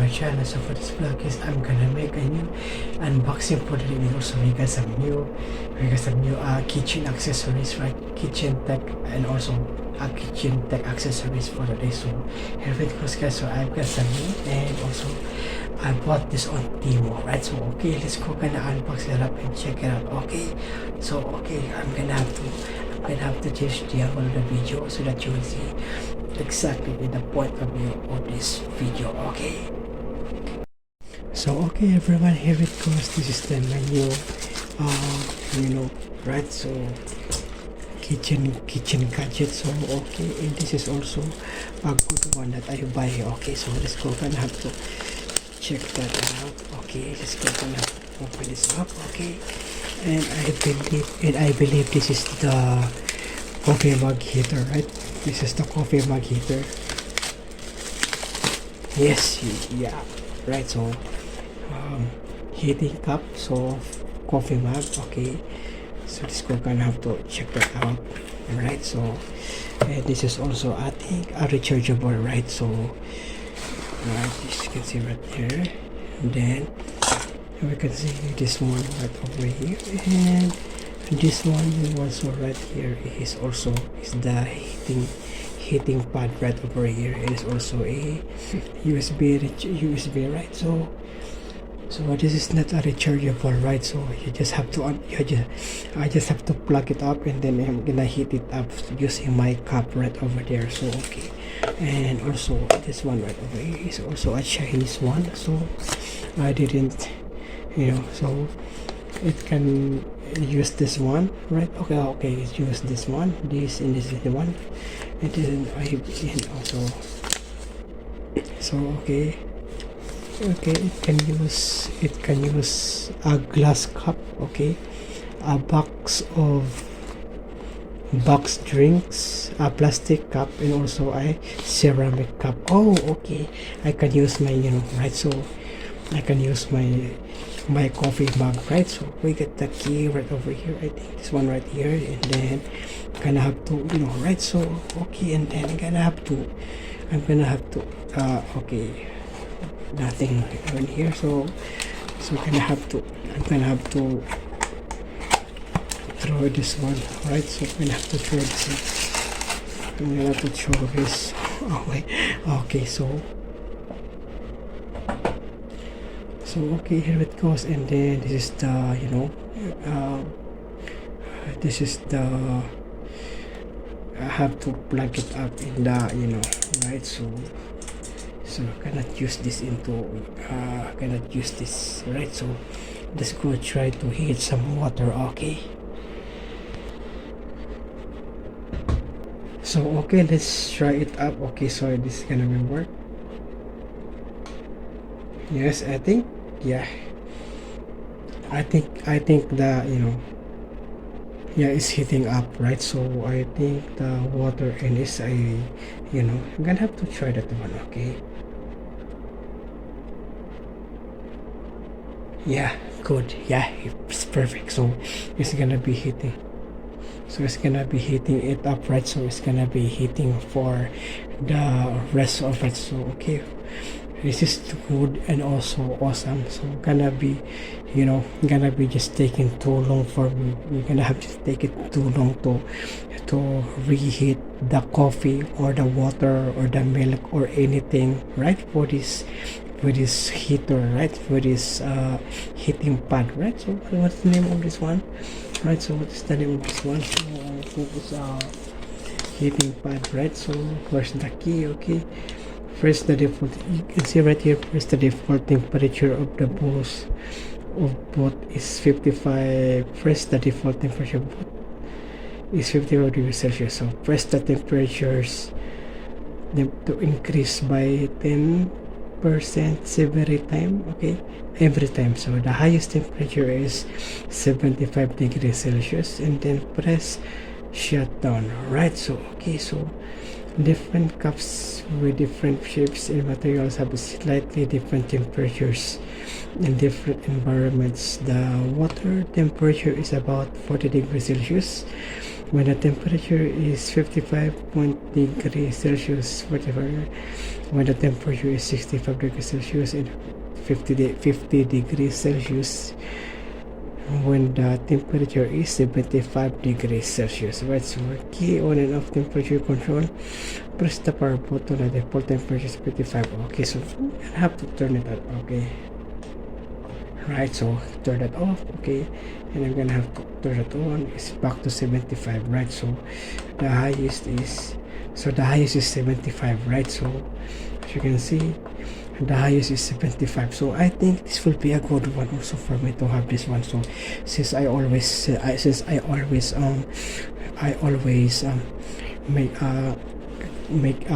my channel. So for this vlog is I'm gonna make a new unboxing for the video. So we got some new kitchen accessories, right? Kitchen tech, and also kitchen tech accessories for the day. So here it goes, guys. So I've got some new, and also I bought this on Timo, right? So okay, let's go gonna unbox it up and check it out. Okay, so okay, I'm gonna have to change the angle of the video so that you will see exactly the point of view of this video. Okay, so okay everyone, here it goes. This is the menu, right? So kitchen gadget. So okay, and this is also a good one that I buy. Okay, so let's go gonna have to check that out. Okay, let's go gonna open this up. Okay, and I believe this is the coffee mug heater, right? This is the coffee mug heater. Yes, yeah, right. So heating cup, so coffee mug. Okay, so let's go gonna have to check that out. Right, so and this is also, I think, a rechargeable, right? So right, as you can see right here, and then we can see this one right over here, and this one also right here is the heating pad right over here. It is also a USB, right? So this is not a rechargeable, right? So you just have to I just have to plug it up, and then I'm gonna heat it up using my cup right over there. So okay, and also this one right over here is also a Chinese one, so I didn't, so it can use this one, right? Okay, it's use this one, this and this is the one, and then and also, so okay, it can use a glass cup, okay, a box drinks, a plastic cup, and also a ceramic cup. Oh, okay, I can use my, right? So I can use my coffee mug, right? So we get the key right over here. I think this one right here, and then gonna have to, right? So okay, and then I'm gonna have to okay, nothing in here. So I'm gonna have to throw this one, right? So I'm gonna have to throw this one. I'm gonna have to throw this away. Okay, so okay, here it goes, and then this is the, this is the, I have to plug it up in the, right? So I cannot use this right? So let's go try to heat some water. Okay, so okay, let's try it up. Okay, so this is gonna be work. Yes, I think, yeah, I think the, yeah, it's heating up, right? So I think the water in is I'm gonna have to try that one. Okay, yeah, good, yeah, it's perfect. So it's gonna be heating, it up, right? So it's gonna be heating for the rest of it. So okay, this is good and also awesome. So gonna be just taking too long for me. You're gonna have to take it too long to reheat the coffee or the water or the milk or anything, right? For this heater, right? For this heating pad, right? So what's the name of this one, right? So what's the name of this one? So I think it's heating pad, right? So where's the key? Okay, first the default, you can see right here, first the default temperature of the both is 55. First the default temperature is 55 degrees Celsius. So press the temperatures to increase by 10% every time. So the highest temperature is 75 degrees Celsius, and then press shut down, right? So okay, so different cups with different shapes and materials have slightly different temperatures in different environments. The water temperature is about 40 degrees Celsius, when the temperature is 55 degrees Celsius, whatever, when the temperature is 65 degrees Celsius and 50 degrees Celsius, when the temperature is 75 degrees Celsius, right? So key on and off temperature control, press the power button at default temperature is 55. Okay, so I have to turn it on. Okay, right, so turn it off. Okay, and I'm gonna have to turn it on. It's back to 75, right? So the highest is 75, right? So as you can see, the highest is 75. So I think this will be a good one also for me to have this one. So since I always make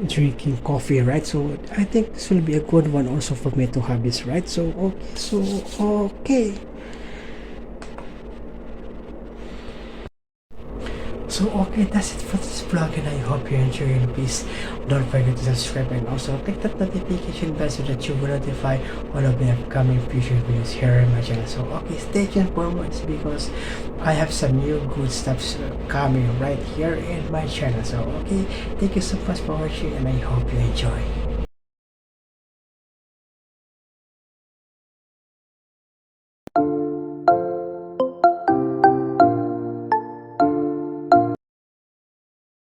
drinking coffee, right? So I think this will be a good one also for me to have this, right? So okay. So okay, that's it for this vlog, and I hope you enjoy it. Please don't forget to subscribe and also click that notification bell so that you will notify all of the upcoming future videos here on my channel. So okay, stay tuned for more because I have some new good stuff coming right here in my channel. So okay, thank you so much for watching, and I hope you enjoy.